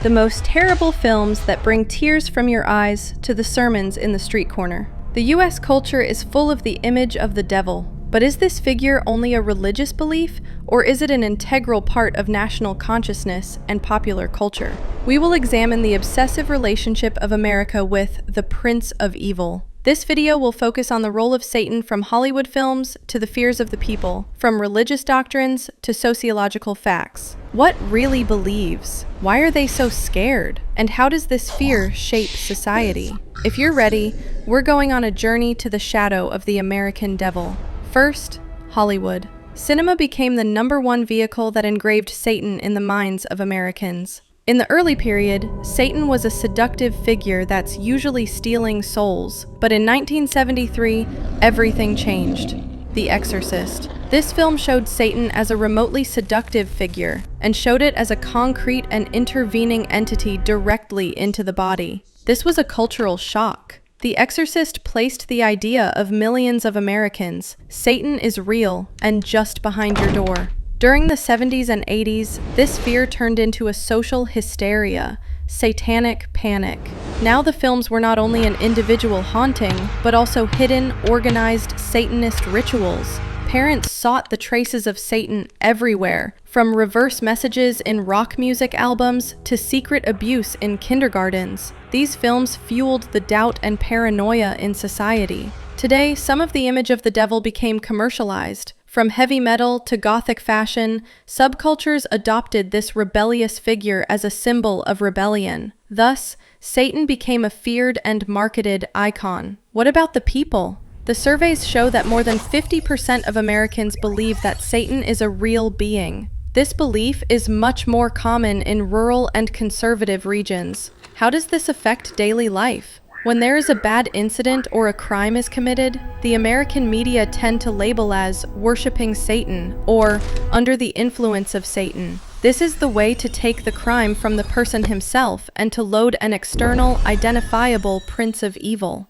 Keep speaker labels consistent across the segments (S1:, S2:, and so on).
S1: the most terrible films that bring tears from your eyes to the sermons in the street corner. The US culture is full of the image of the devil. But is this figure only a religious belief, or is it an integral part of national consciousness and popular culture? We will examine the obsessive relationship of America with the Prince of Evil. This video will focus on the role of Satan from Hollywood films to the fears of the people, from religious doctrines to sociological facts. What really believes? Why are they so scared? And how does this fear shape society? If you're ready, we're going on a journey to the shadow of the American devil. First, Hollywood. Cinema became the #1 vehicle that engraved Satan in the minds of Americans. In the early period, Satan was a seductive figure that's usually stealing souls. But in 1973, everything changed. The Exorcist. This film showed Satan as a remotely seductive figure, and showed it as a concrete and intervening entity directly into the body. This was a cultural shock. The Exorcist placed the idea of millions of Americans. Satan is real and just behind your door. During the 70s and 80s, this fear turned into a social hysteria, satanic panic. Now the films were not only an individual haunting, but also hidden, organized Satanist rituals. Parents sought the traces of Satan everywhere, from reverse messages in rock music albums to secret abuse in kindergartens. These films fueled the doubt and paranoia in society. Today, some of the image of the devil became commercialized. From heavy metal to gothic fashion, subcultures adopted this rebellious figure as a symbol of rebellion. Thus, Satan became a feared and marketed icon. What about the people? The surveys show that more than 50% of Americans believe that Satan is a real being. This belief is much more common in rural and conservative regions. How does this affect daily life? When there is a bad incident or a crime is committed, the American media tend to label as worshiping Satan or under the influence of Satan. This is the way to take the crime from the person himself and to load an external, identifiable Prince of Evil.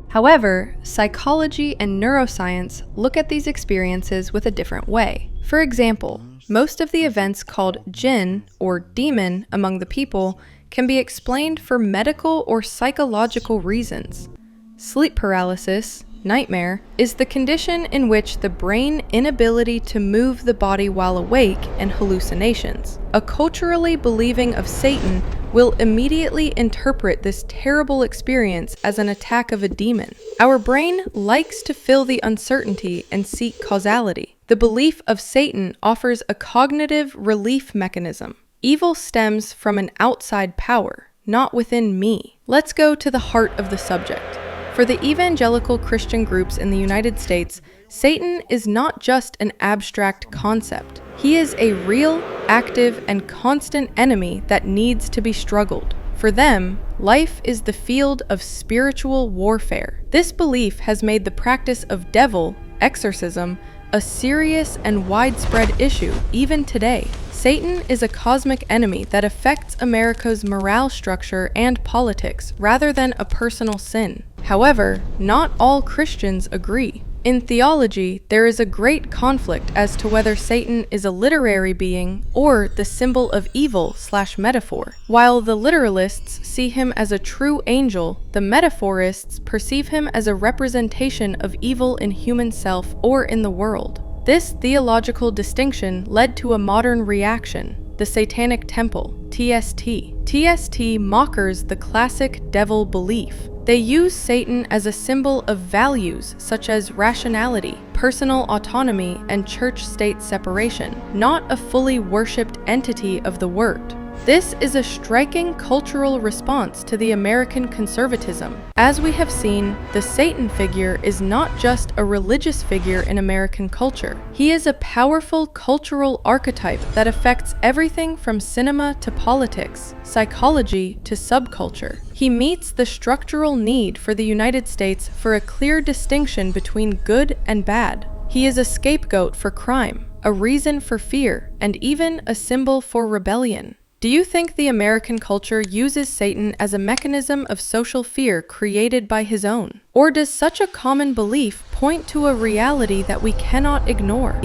S1: However, psychology and neuroscience look at these experiences with a different way. For example, most of the events called jinn, or demon, among the people can be explained for medical or psychological reasons. Sleep paralysis, nightmare, is the condition in which the brain inability to move the body while awake and hallucinations. A culturally believing of Satan will immediately interpret this terrible experience as an attack of a demon. Our brain likes to fill the uncertainty and seek causality. The belief of Satan offers a cognitive relief mechanism. Evil stems from an outside power, not within me. Let's go to the heart of the subject. For the evangelical Christian groups in the United States, Satan is not just an abstract concept. He is a real, active, and constant enemy that needs to be struggled. For them, life is the field of spiritual warfare. This belief has made the practice of devil, exorcism, a serious and widespread issue even today. Satan is a cosmic enemy that affects America's morale structure and politics rather than a personal sin. However, not all Christians agree. In theology, there is a great conflict as to whether Satan is a literary being or the symbol of evil/metaphor. While the literalists see him as a true angel, the metaphorists perceive him as a representation of evil in human self or in the world. This theological distinction led to a modern reaction, the Satanic Temple, TST. TST mockers the classic devil belief. They use Satan as a symbol of values such as rationality, personal autonomy, and church-state separation, not a fully worshipped entity of the word. This is a striking cultural response to the American conservatism. As we have seen, the Satan figure is not just a religious figure in American culture. He is a powerful cultural archetype that affects everything from cinema to politics, psychology to subculture. He meets the structural need for the United States for a clear distinction between good and bad. He is a scapegoat for crime, a reason for fear, and even a symbol for rebellion. Do you think the American culture uses Satan as a mechanism of social fear created by his own? Or does such a common belief point to a reality that we cannot ignore?